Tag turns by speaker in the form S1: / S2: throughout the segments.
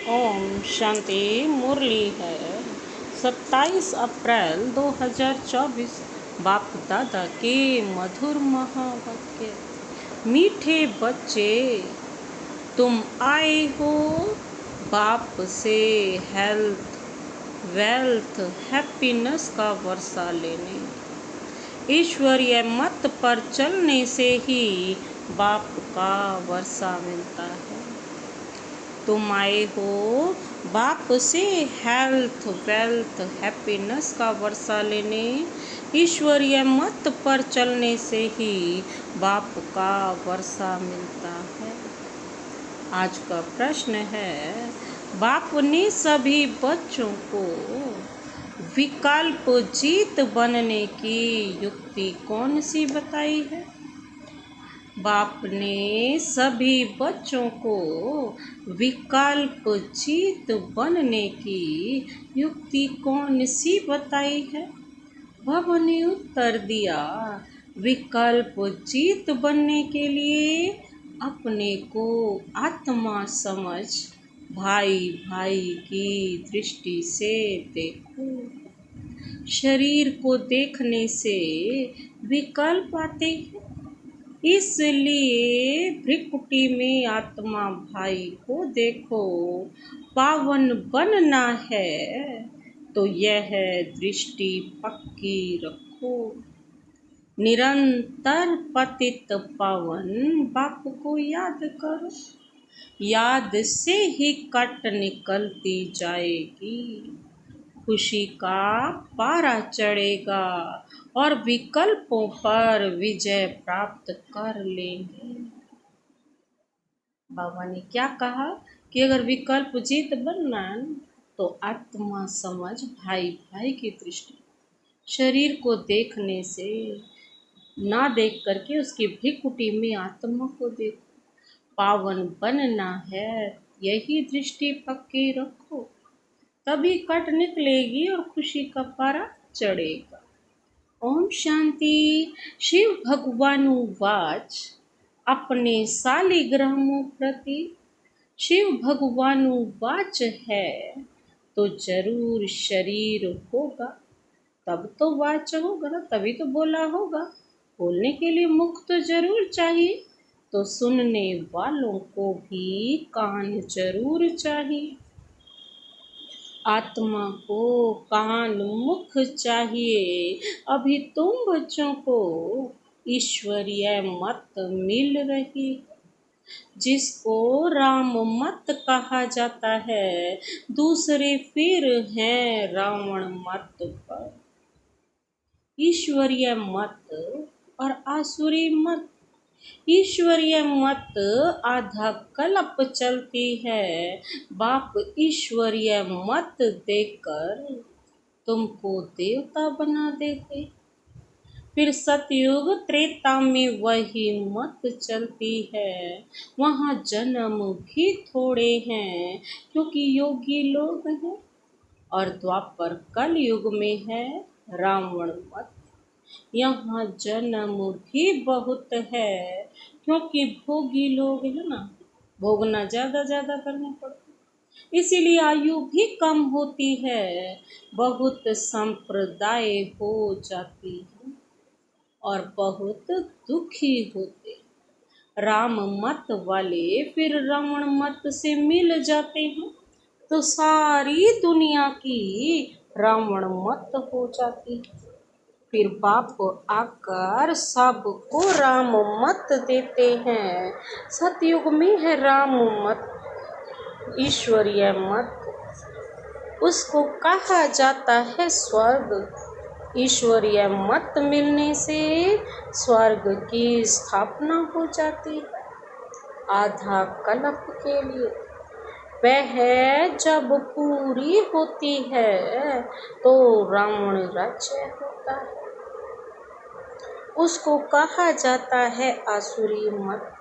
S1: ओम शांति। मुरली है 27 अप्रैल 2024। बाप दादा के मधुर महावाक्य। मीठे बच्चे, तुम आए हो बाप से हेल्थ, वेल्थ, हैप्पीनेस का वर्षा लेने। ईश्वरीय मत पर चलने से ही बाप का वर्षा मिलता है। तुम आए हो बाप से हेल्थ, वेल्थ, हैप्पीनेस का वर्षा लेने। ईश्वरीय मत पर चलने से ही बाप का वर्षा मिलता है। आज का प्रश्न है, बाप ने सभी बच्चों को विकल्प जीत बनने की युक्ति कौन सी बताई है? बाप ने सभी बच्चों को विकल्प जीत बनने की युक्ति कौन सी बताई है? बाबा ने उत्तर दिया, विकल्प जीत बनने के लिए अपने को आत्मा समझ भाई भाई की दृष्टि से देखो। शरीर को देखने से विकल्प आते हैं, इसलिए भ्रिकुटी में आत्मा भाई को देखो। पावन बनना है तो यह दृष्टि पक्की रखो। निरंतर पतित पावन बाप को याद करो। याद से ही कट निकलती जाएगी। खुशी का पारा चढ़ेगा और विकल्पों पर विजय प्राप्त कर लेंगे। बाबा ने क्या कहा कि अगर विकल्प जीत बनना तो आत्मा समझ भाई भाई की दृष्टि, शरीर को देखने से ना देख करके उसकी भ्रिकुटी में आत्मा को देखो। पावन बनना है, यही दृष्टि पक्की रखो, तभी कट निकलेगी और खुशी का पारा चढ़ेगा। ओम शांति। शिव भगवानुवाच अपने शालिग्रामों प्रति। शिव भगवानुवाच है तो जरूर शरीर होगा, तब तो वाच होगा ना, तभी तो बोला होगा। बोलने के लिए मुख तो जरूर चाहिए, तो सुनने वालों को भी कान जरूर चाहिए। आत्मा को कान मुख चाहिए। अभी तुम बच्चों को ईश्वरीय मत मिल रही, जिसको राम मत कहा जाता है। दूसरे फिर हैं रावण मत पर। ईश्वरीय मत और आसुरी मत। ईश्वरीय मत आधा कल्प चलती है। बाप ईश्वरीय मत देकर तुमको देवता बना देते। फिर सतयुग त्रेता में वही मत चलती है। वहाँ जन्म भी थोड़े हैं क्योंकि योगी लोग हैं। और द्वापर कल युग में है रावण मत। यहाँ जन्म भी बहुत है क्योंकि भोगी लोग है ना, भोगना ज़्यादा करना पड़ता, इसीलिए आयु भी कम होती है। बहुत संप्रदाय हो जाती है और बहुत दुखी होते। राम मत वाले फिर रावण मत से मिल जाते हैं तो सारी दुनिया की रावण मत हो जाती है। फिर बाप आकर सबको राम मत देते हैं। सतयुग में है राम मत, ईश्वरीय मत, उसको कहा जाता है स्वर्ग। ईश्वरीय मत मिलने से स्वर्ग की स्थापना हो जाती है आधा कल्प के लिए। वह जब पूरी होती है तो रावण राज्य होता है, उसको कहा जाता है आसुरी मत।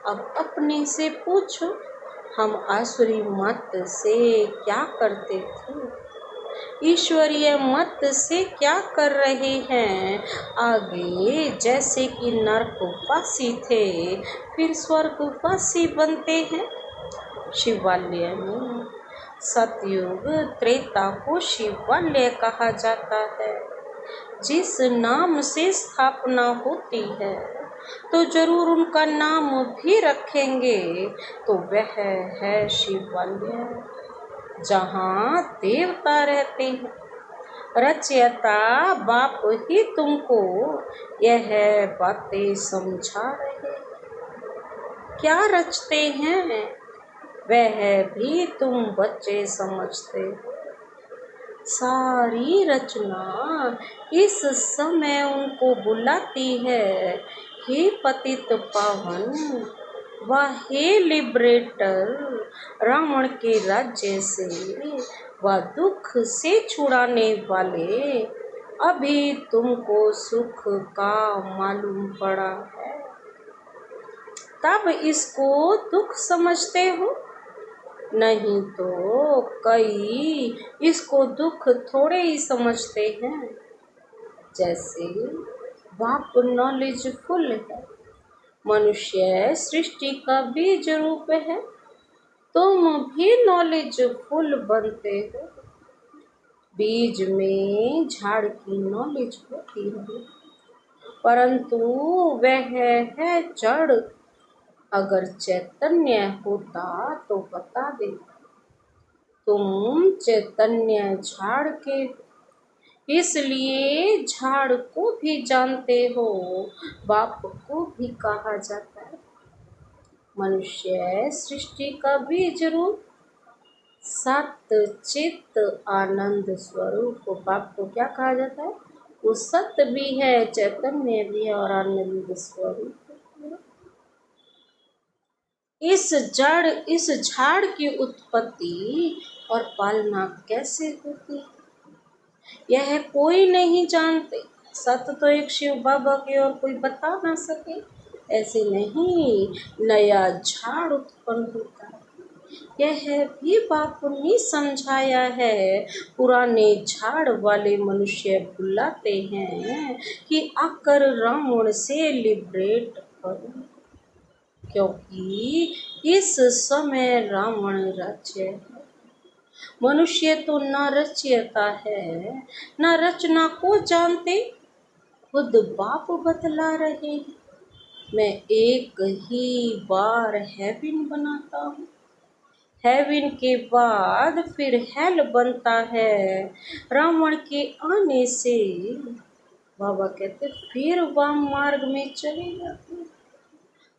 S1: अब अपने से पूछो, हम आसुरी मत से क्या करते थे, ईश्वरीय मत से क्या कर रहे हैं? आगे जैसे कि नरकवासी थे फिर स्वर्गवासी बनते हैं। शिवालय में। सतयुग त्रेता को शिवालय कहा जाता है। जिस नाम से स्थापना होती है तो जरूर उनका नाम भी रखेंगे, तो वह है शिवालय, जहाँ देवता रहते हैं। रचयिता बाप ही तुमको यह बातें समझा रहे। क्या रचते हैं वह भी तुम बच्चे समझते हो। सारी रचना इस समय उनको बुलाती है, हे पतित पावन व हे लिबरेटर, रावण के राज्य से व दुख से छुड़ाने वाले। अभी तुमको सुख का मालूम पड़ा है, तब इसको दुख समझते हो। नहीं तो कई इसको दुख थोड़े ही समझते हैं। जैसे बाप नॉलेजफुल है, मनुष्य सृष्टि का बीज रूप है, तुम भी नॉलेजफुल बनते हो। बीज में झाड़ की नॉलेज होती है, परंतु वह है जड़। अगर चैतन्य होता तो बता देता। तुम चैतन्य झाड़ के, इसलिए झाड़ को भी जानते हो, बाप को भी कहा जाता है। मनुष्य सृष्टि का बीज रूप, सत चित्त आनंद स्वरूप। बाप को क्या कहा जाता है? वो सत्य भी है, चैतन्य भी है और आनंद स्वरूप। इस झाड़ की उत्पत्ति और पालना कैसे होती है, यह कोई नहीं जानते। सत्य तो एक शिव बाबा के और कोई बता ना सके। ऐसे नहीं नया झाड़ उत्पन्न होता है, यह भी बाप ने समझाया है। पुराने झाड़ वाले मनुष्य बुलाते हैं कि आकर रावण से लिबरेट करो, क्योंकि इस समय रावण राज्य है। मनुष्य तो न रचयिता है न रचना को जानते। खुद बाप बतला रहे हैं, मैं एक ही बार हेवन बनाता हूँ, हेवन के बाद फिर हेल बनता है। रावण के आने से बाबा कहते फिर वाम मार्ग में चले जाते।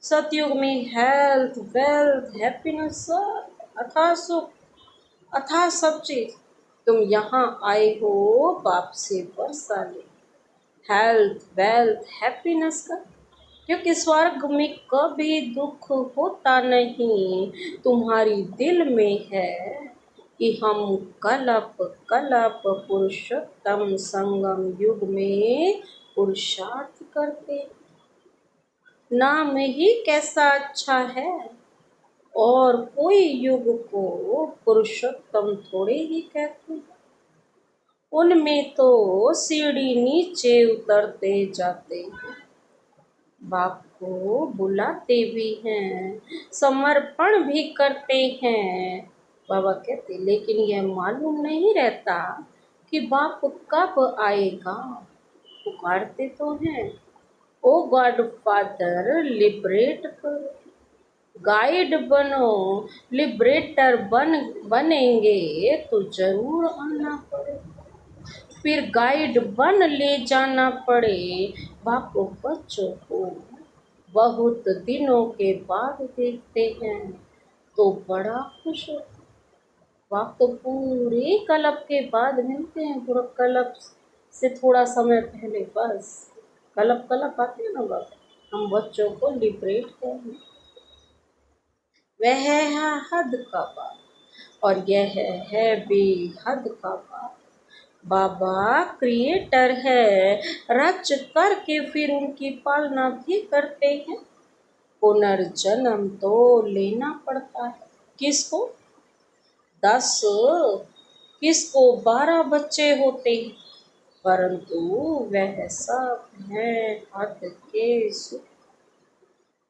S1: सतयुग में हेल्थ, वेल्थ, हैप्पीनेस, अथाह सुख, अथाह सब चीज। तुम यहाँ आए हो बाप से वर्षा ले, हेल्थ, वेल्थ, हैप्पीनेस का, क्योंकि स्वर्ग में कभी दुख होता नहीं। तुम्हारी दिल में है कि हम कलप कलप पुरुषोत्तम संगम युग में पुरुषार्थ करते। नाम ही कैसा अच्छा है, और कोई युग को पुरुषोत्तम थोड़े ही कहते हैं। उनमें तो सीढ़ी नीचे उतरते जाते हैं, बाप को बुलाते भी हैं, समर्पण भी करते हैं। बाबा कहते लेकिन यह मालूम नहीं रहता कि बाप कब आएगा। पुकारते तो हैं, ओ गॉड फादर लिबरेट करो, गाइड बनो। लिबरेटर बनेंगे तो जरूर आना पड़े, फिर गाइड बन ले जाना पड़े। बाप बच्चों को बहुत दिनों के बाद देखते हैं तो बड़ा खुश हो। बाप तो पूरे कल्प के बाद मिलते हैं, पूरा कल्प से थोड़ा समय पहले, बस कल्प आते हैं ना बाप, हम बच्चों को लिबरेट करें। वह है हद का बाप और यह है बेहद का बाप। बाबा क्रिएटर है, रच करके फिर उनकी पालना भी करते हैं। पुनर्जन्म तो लेना पड़ता है। किसको? 10, किसको 12 बच्चे होते हैं, परंतु वह सब हैं हद के सुख।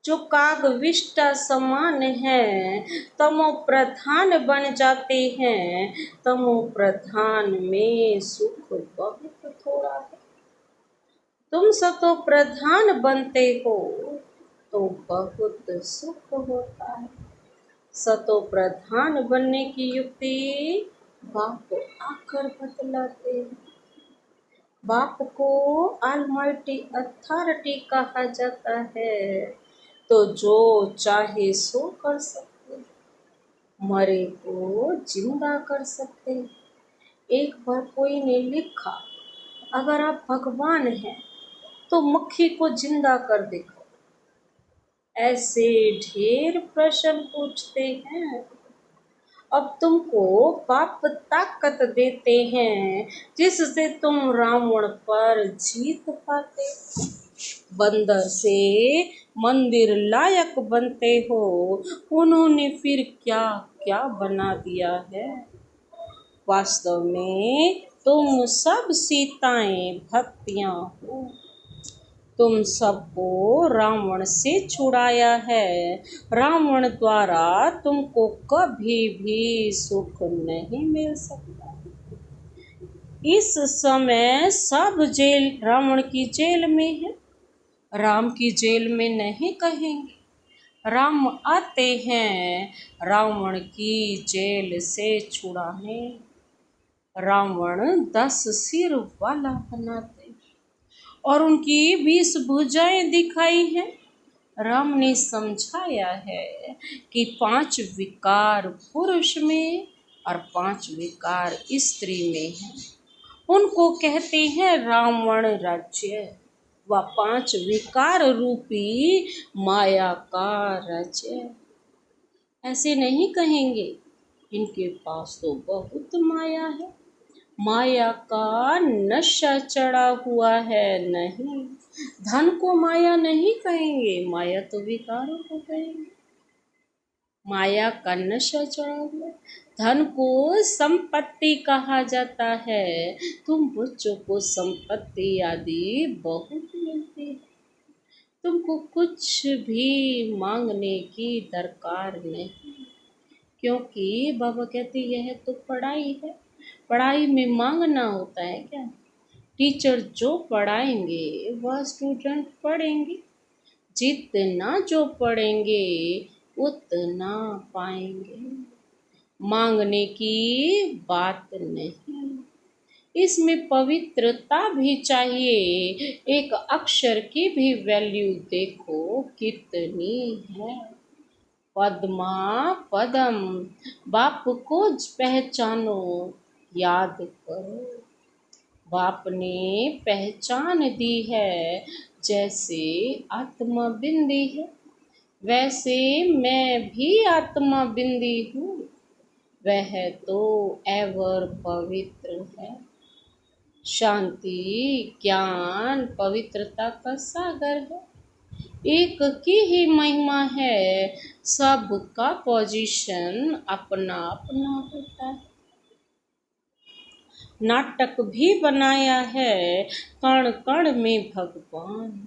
S1: जो कागविष्टा समान है, तमो प्रधान बन जाते हैं। तमो प्रधान में सुख बहुत थोड़ा है। तुम सतो प्रधान बनते हो तो बहुत सुख होता है। सतो प्रधान बनने की युक्ति बाप आकर बतलाते हैं। बाप को ऑलमाइटी अथॉरिटी कहा जाता है, तो जो चाहे सो कर सकते, मरे को जिंदा कर सकते। एक बार कोई ने लिखा, अगर आप भगवान हैं तो मक्खी को जिंदा कर देखो। ऐसे ढेर प्रश्न पूछते हैं। अब तुमको बाप ताकत देते हैं जिससे तुम रावण पर जीत पाते, बंदर से मंदिर लायक बनते हो। उन्होंने फिर क्या क्या बना दिया है। वास्तव में तुम सब सीताएं भक्तियां हो। तुम सबको रावण से छुड़ाया है। रावण द्वारा तुमको कभी भी सुख नहीं मिल सकता। इस समय सब जेल रावण की जेल में है, राम की जेल में नहीं कहेंगे। राम आते हैं रावण की जेल से छुड़ाने। रावण 10 सिर वाला बनाते और उनकी 20 भुजाएं दिखाई हैं। राम ने समझाया है कि 5 विकार पुरुष में और 5 विकार स्त्री में हैं। उनको कहते हैं रावण राज्य व 5 विकार रूपी माया का राज्य। ऐसे नहीं कहेंगे, इनके पास तो बहुत माया है, माया का नशा चढ़ा हुआ है। नहीं, धन को माया नहीं कहेंगे, माया तो विकारों को कहेंगे। माया का नशा चढ़ा हुआ, धन को संपत्ति कहा जाता है। तुम बच्चों को संपत्ति आदि बहुत मिलती है, तुमको कुछ भी मांगने की दरकार नहीं, क्योंकि बाबा कहते यह तो पढ़ाई है। पढ़ाई में मांगना होता है क्या? टीचर जो पढ़ाएंगे वह स्टूडेंट पढ़ेंगे, जितना जो पढ़ेंगे उतना पाएंगे। मांगने की बात नहीं, इसमें पवित्रता भी चाहिए। एक अक्षर की भी वैल्यू देखो कितनी है। पद्मा पदम, बाप को पहचानो, याद करो। बाप ने पहचान दी है, जैसे आत्मा बिंदी है वैसे मैं भी आत्मा बिंदी हूँ। वह तो एवर पवित्र है। शांति ज्ञान पवित्रता का सागर है। एक की ही महिमा है, सबका पोजीशन अपना अपना होता है। नाटक भी बनाया है कण कण में भगवान।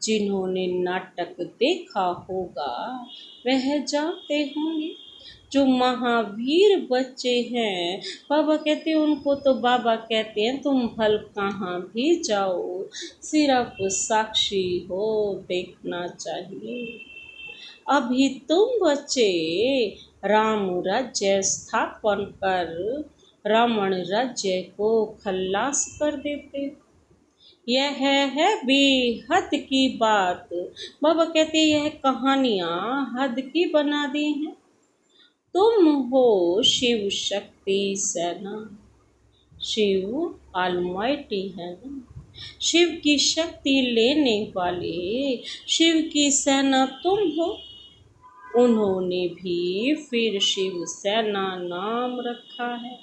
S1: जिन्होंने नाटक देखा होगा वह जानते होंगे। जो महावीर बच्चे हैं, बाबा कहते हैं उनको तो बाबा कहते हैं तुम फल कहाँ भी जाओ, सिर्फ साक्षी हो देखना चाहिए। अभी तुम बच्चे राम राज्य स्थापन कर रावण राज्य को खल्लास कर देते। यह है बेहद की बात। बाबा कहते यह कहानियां हद की बना दी हैं। तुम हो शिव शक्ति सेना। शिव ऑलमाइटी है ना, शिव की शक्ति लेने वाले, शिव की सेना तुम हो। उन्होंने भी फिर शिव सेना नाम रखा है।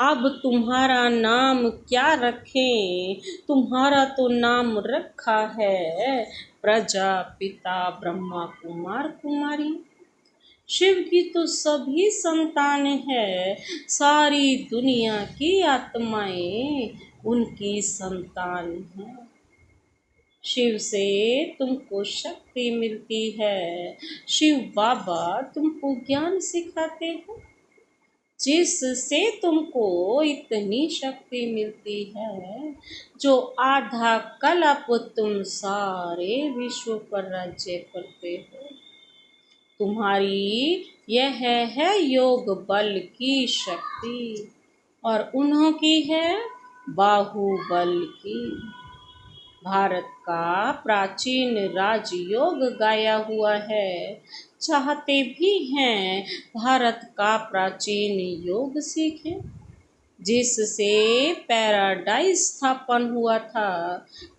S1: अब तुम्हारा नाम क्या रखें? तुम्हारा तो नाम रखा है प्रजापिता ब्रह्मा कुमार कुमारी। शिव की तो सभी संतान है, सारी दुनिया की आत्माएं उनकी संतान हैं। शिव से तुमको शक्ति मिलती है। शिव बाबा तुमको ज्ञान सिखाते हैं, जिससे तुमको इतनी शक्ति मिलती है जो आधा कल्प तुम सारे विश्व पर राज्य करते हो। तुम्हारी यह है योग बल की शक्ति और उन्हों की है बाहुबल की। भारत का प्राचीन राजयोग गाया हुआ है। चाहते भी हैं भारत का प्राचीन योग सीखें, जिससे पैराडाइज स्थापन हुआ था।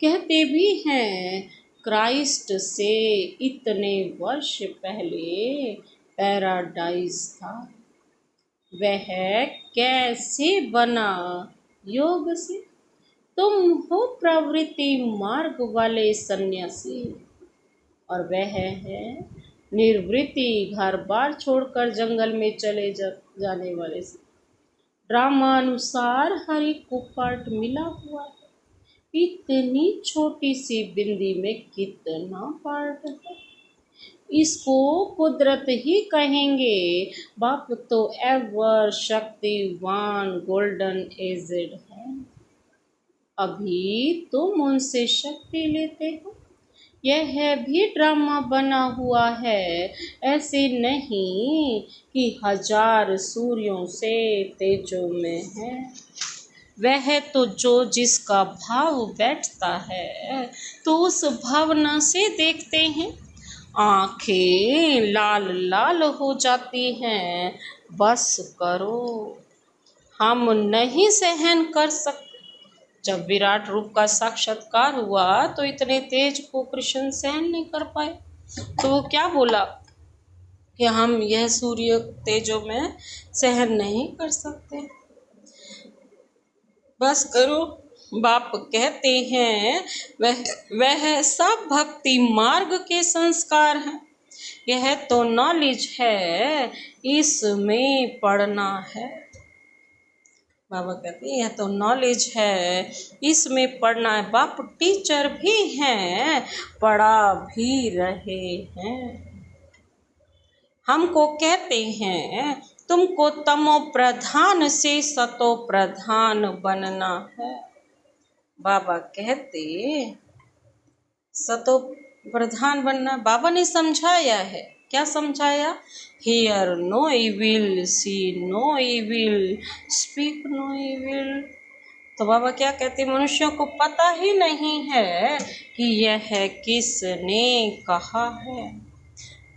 S1: कहते भी हैं क्राइस्ट से इतने वर्ष पहले पैराडाइज था। वह कैसे बना? योग से। तुम हो प्रवृत्ति मार्ग वाले सन्यासी और वह है निर्वृत्ति घर बार छोड़कर जंगल में चले जाने वाले से। ड्रामा अनुसार हर एक को पार्ट मिला हुआ है। इतनी छोटी सी बिंदी में कितना पार्ट है, इसको कुदरत ही कहेंगे। बाप तो एवर शक्तिवान गोल्डन एजेड है। अभी तुम उनसे शक्ति लेते हो। यह भी ड्रामा बना हुआ है। ऐसे नहीं कि 1000 सूर्यों से तेजों में है। वह तो जो जिसका भाव बैठता है तो उस भावना से देखते हैं। आंखें लाल लाल हो जाती हैं। बस करो, हम नहीं सहन कर सकते। जब विराट रूप का साक्षात्कार हुआ तो इतने तेज को कृष्ण सहन नहीं कर पाए, तो वो क्या बोला कि हम यह सूर्य तेजों में सहन नहीं कर सकते। बस करो। बाप कहते हैं वह सब भक्ति मार्ग के संस्कार हैं। यह तो नॉलेज है, इसमें पढ़ना है। बाबा कहते हैं यह तो नॉलेज है, इसमें पढ़ना है। बाप टीचर भी हैं, पढ़ा भी रहे हैं। हमको कहते हैं तुमको तमो प्रधान से सतो प्रधान बनना है। बाबा कहते सतो प्रधान बनना, बाबा ने समझाया है। क्या समझाया? Hear no evil, see no evil, speak no evil. तो बाबा क्या कहते, मनुष्यों को पता ही नहीं है कि यह किसने कहा है।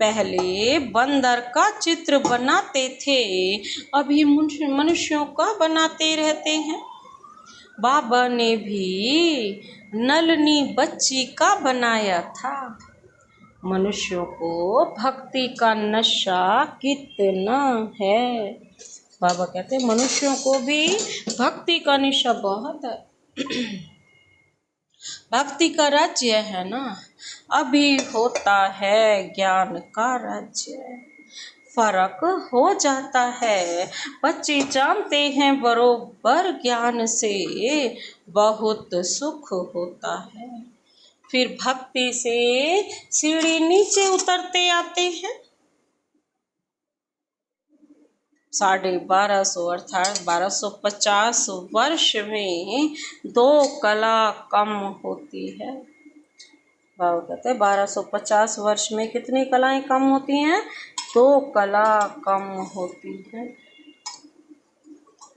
S1: पहले बंदर का चित्र बनाते थे, अभी मनुष्यों का बनाते रहते हैं। बाबा ने भी नलनी बच्ची का बनाया था। मनुष्यों को भक्ति का नशा कितना है। बाबा कहते हैं मनुष्यों को भी भक्ति का नशा बहुत है। भक्ति का राज्य है ना, अभी होता है ज्ञान का राज्य। फर्क हो जाता है। बच्चे जानते हैं बरोबर ज्ञान से बहुत सुख होता है। फिर भक्ति से सीढ़ी नीचे उतरते आते हैं। 1250 अर्थात 1250 वर्ष में 2 कला कम होती है। बाबा कहते हैं 1250 वर्ष में कितनी कलाएं कम होती हैं? 2 कला कम होती है।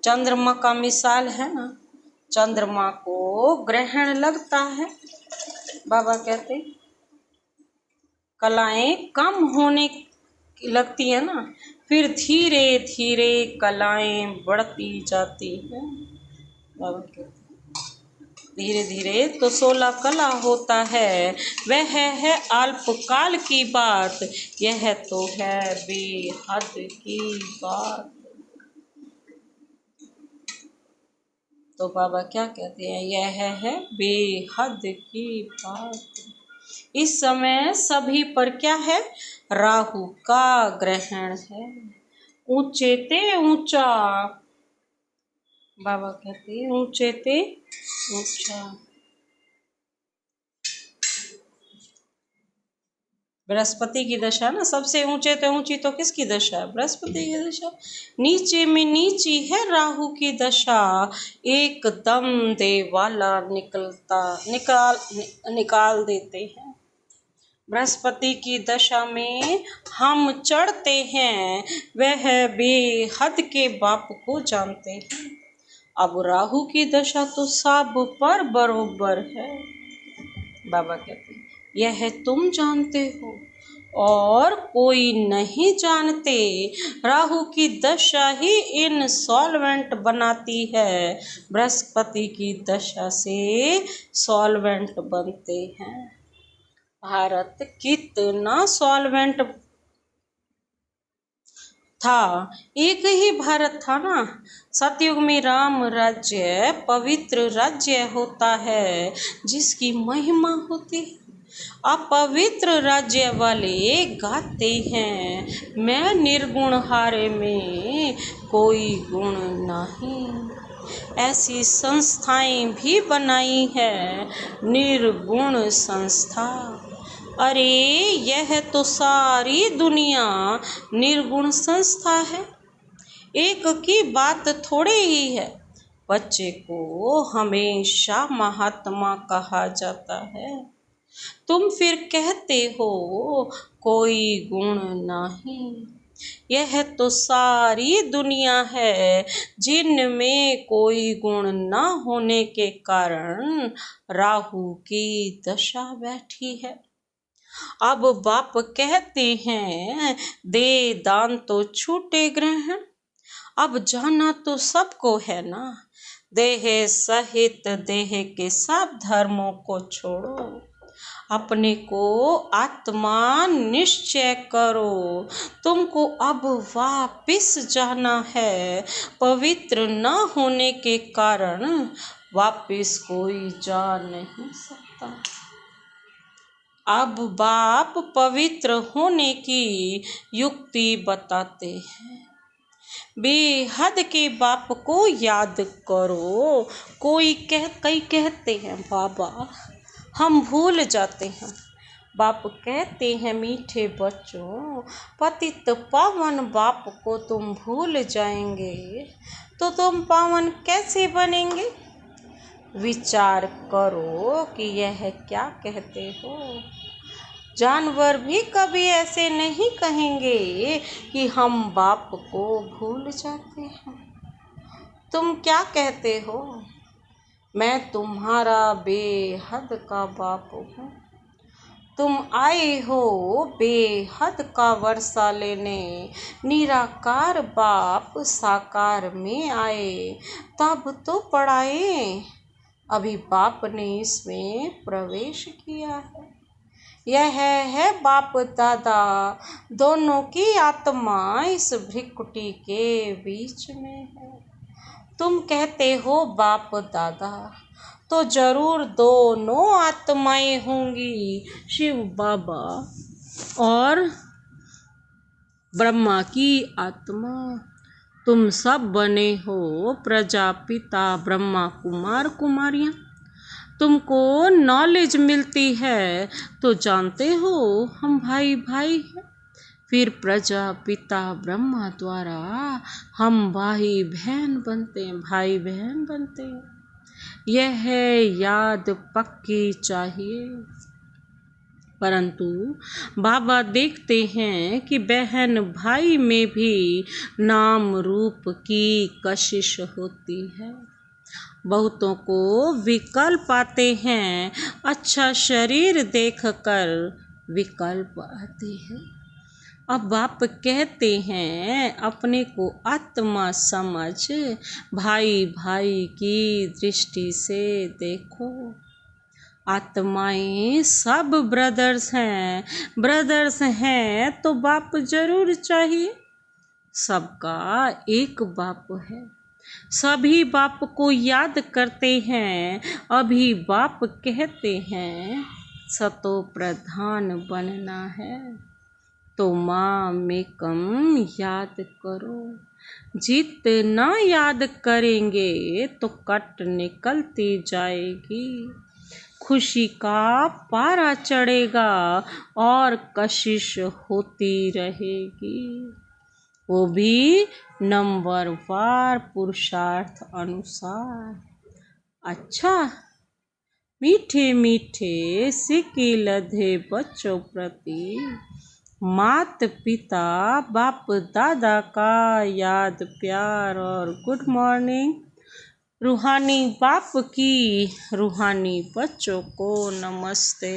S1: चंद्रमा का मिसाल है ना, चंद्रमा को ग्रहण लगता है। बाबा कहते कलाएं कम होने लगती है ना, फिर धीरे धीरे कलाएं बढ़ती जाती हैं। बाबा कहते धीरे धीरे तो 16 कला होता है। वह है अल्पकाल की बात, यह तो है बेहद की बात। तो बाबा क्या कहते हैं, यह है बेहद की बात। इस समय सभी पर क्या है? राहु का ग्रहण है। ऊंचे ते ऊंचा, बाबा कहते हैं ऊंचे ते ऊंचा। बृहस्पति की दशा ना, सबसे ऊंचे तो ऊंची तो किसकी दशा है? बृहस्पति की दशा। नीचे में नीची है राहु की दशा, एकदम देवाला निकाल देते हैं। बृहस्पति की दशा में हम चढ़ते हैं, वह बेहद के बाप को जानते हैं। अब राहु की दशा तो सब पर बरोबर है। बाबा कहते हैं यह तुम जानते हो और कोई नहीं जानते। राहु की दशा ही इनसॉल्वेंट बनाती है। बृहस्पति की दशा से सॉल्वेंट बनते हैं। भारत कितना सॉल्वेंट था, एक ही भारत था ना। सतयुग में राम राज्य पवित्र राज्य होता है जिसकी महिमा होती है। अपवित्र राज्य वाले गाते हैं मैं निर्गुण हारे में कोई गुण नहीं। ऐसी संस्थाएं भी बनाई है निर्गुण संस्था। अरे यह तो सारी दुनिया निर्गुण संस्था है। एक की बात थोड़े ही है। बच्चे को हमेशा महात्मा कहा जाता है। तुम फिर कहते हो कोई गुण नहीं। यह तो सारी दुनिया है जिनमें कोई गुण न होने के कारण राहु की दशा बैठी है। अब बाप कहते हैं दे दान तो छूटे ग्रहण। अब जाना तो सबको है ना, देह सहित देह के सब धर्मों को छोड़ो। अपने को आत्मा निश्चय करो। तुमको अब वापिस जाना है। पवित्र न होने के कारण वापिस कोई जा नहीं सकता। अब बाप पवित्र होने की युक्ति बताते हैं। बेहद के बाप को याद करो। कई कहते हैं बाबा हम भूल जाते हैं। बाप कहते हैं मीठे बच्चों, पतित पावन बाप को तुम भूल जाएंगे तो तुम पावन कैसे बनेंगे? विचार करो कि यह क्या कहते हो। जानवर भी कभी ऐसे नहीं कहेंगे कि हम बाप को भूल जाते हैं। तुम क्या कहते हो? मैं तुम्हारा बेहद का बाप हूँ। तुम आए हो बेहद का वर्षा लेने। निराकार बाप साकार में आए तब तो पढ़ाए। अभी बाप ने इसमें प्रवेश किया है। यह है बाप दादा, दोनों की आत्मा इस भ्रिकुटी के बीच में है। तुम कहते हो बाप दादा, तो जरूर दोनों आत्माएं होंगी, शिव बाबा और ब्रह्मा की आत्मा। तुम सब बने हो प्रजापिता ब्रह्मा कुमार कुमारियाँ। तुमको नॉलेज मिलती है तो जानते हो हम भाई भाई हैं। फिर प्रजापिता ब्रह्मा द्वारा हम भाई बहन बनते हैं, भाई बहन बनते हैं। यह याद पक्की चाहिए। परंतु बाबा देखते हैं कि बहन भाई में भी नाम रूप की कशिश होती है। बहुतों को विकल्प आते हैं, अच्छा शरीर देखकर विकल्प आते हैं। अब बाप कहते हैं अपने को आत्मा समझ भाई भाई की दृष्टि से देखो। आत्माएं सब ब्रदर्स हैं तो बाप जरूर चाहिए। सबका एक बाप है। सभी बाप को याद करते हैं। अभी बाप कहते हैं सतो प्रधान बनना है तो माँ में कम याद करो। जितना याद करेंगे तो कट निकलती जाएगी। खुशी का पारा चढ़ेगा और कशिश होती रहेगी, वो भी नंबरवार पुरुषार्थ अनुसार। अच्छा, मीठे मीठे सिक्के लधे बच्चों प्रति मात पिता बाप दादा का याद प्यार और गुड मॉर्निंग। रूहानी बाप की रूहानी बच्चों को नमस्ते।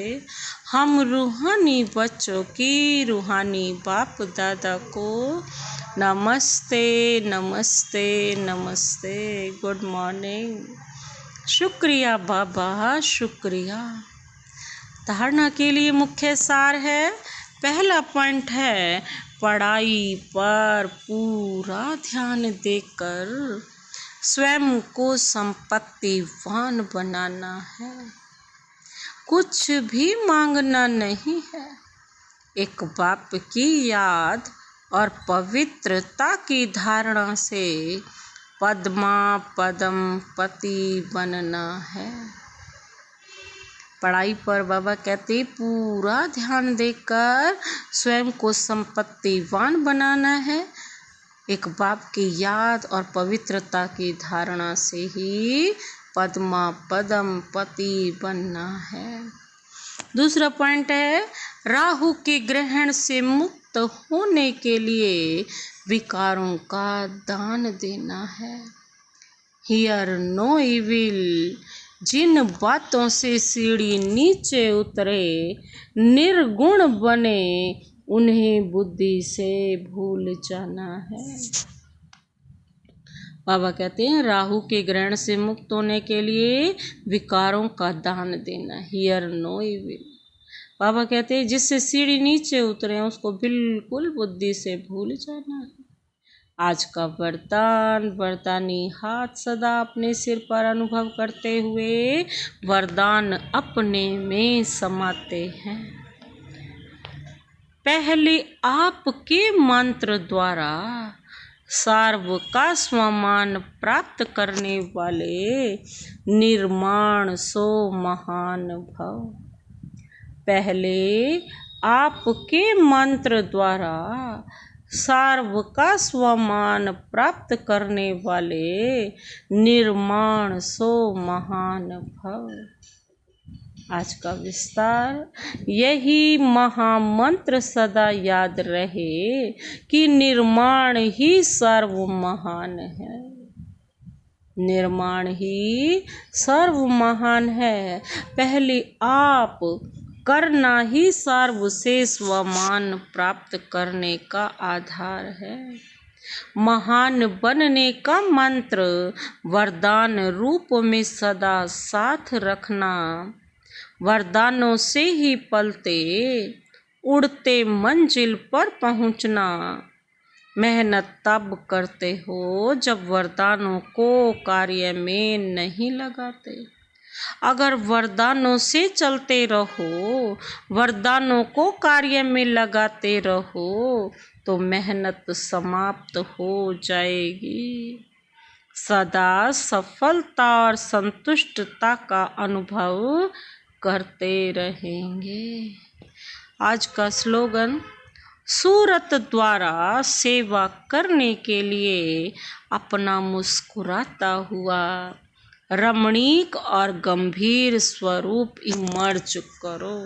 S1: हम रूहानी बच्चों की रूहानी बाप दादा को नमस्ते नमस्ते नमस्ते, गुड मॉर्निंग। शुक्रिया बाबा, शुक्रिया। धारणा के लिए मुख्य सार है, पहला पॉइंट है पढ़ाई पर पूरा ध्यान देकर स्वयं को संपत्तिवान बनाना है, कुछ भी मांगना नहीं है। एक बाप की याद और पवित्रता की धारणा से पद्मा पदम पति बनना है। पढ़ाई पर बाबा कहते पूरा ध्यान देकर स्वयं को संपत्तिवान बनाना है। एक बाप की याद और पवित्रता की धारणा से ही पद्मा पदम पति बनना है। दूसरा पॉइंट है राहु के ग्रहण से मुक्त होने के लिए विकारों का दान देना है। हियर नो इविल, जिन बातों से सीढ़ी नीचे उतरे निर्गुण बने उन्हें बुद्धि से भूल जाना है। बाबा कहते हैं राहु के ग्रहण से मुक्त होने के लिए विकारों का दान देना। हियर नो इविल, बाबा कहते हैं जिससे सीढ़ी नीचे उतरे उसको बिल्कुल बुद्धि से भूल जाना है। आज का वरदान, वरदानी हाथ सदा अपने सिर पर अनुभव करते हुए वरदान अपने में समाते हैं। पहले आपके मंत्र द्वारा सार्व का स्वमान प्राप्त करने वाले निर्माण सो महान भव। पहले आपके मंत्र द्वारा सार्व का स्वमान प्राप्त करने वाले निर्माण सो महान भव। आज का विस्तार, यही महामंत्र सदा याद रहे कि निर्माण ही सर्व महान है। निर्माण ही सर्व महान है। पहले आप करना ही सर्वश्रेष्ठ व मान प्राप्त करने का आधार है। महान बनने का मंत्र वरदान रूप में सदा साथ रखना, वरदानों से ही पलते उड़ते मंजिल पर पहुंचना। मेहनत तब करते हो जब वरदानों को कार्य में नहीं लगाते। अगर वरदानों से चलते रहो, वरदानों को कार्य में लगाते रहो तो मेहनत समाप्त हो जाएगी। सदा सफलता और संतुष्टता का अनुभव करते रहेंगे। आज का स्लोगन, सूरत द्वारा सेवा करने के लिए अपना मुस्कुराता हुआ रमणीक और गंभीर स्वरूप इमर्ज करो।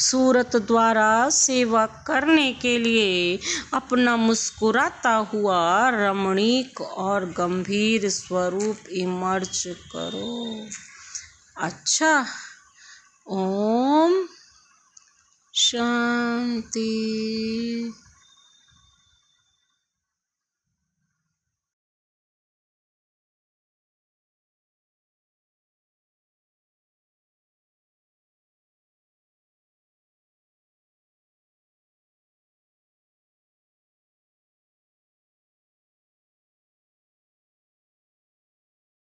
S1: सूरत द्वारा सेवा करने के लिए अपना मुस्कुराता हुआ रमणीक और गंभीर स्वरूप इमर्ज करो। अच्छा, ओम शांति।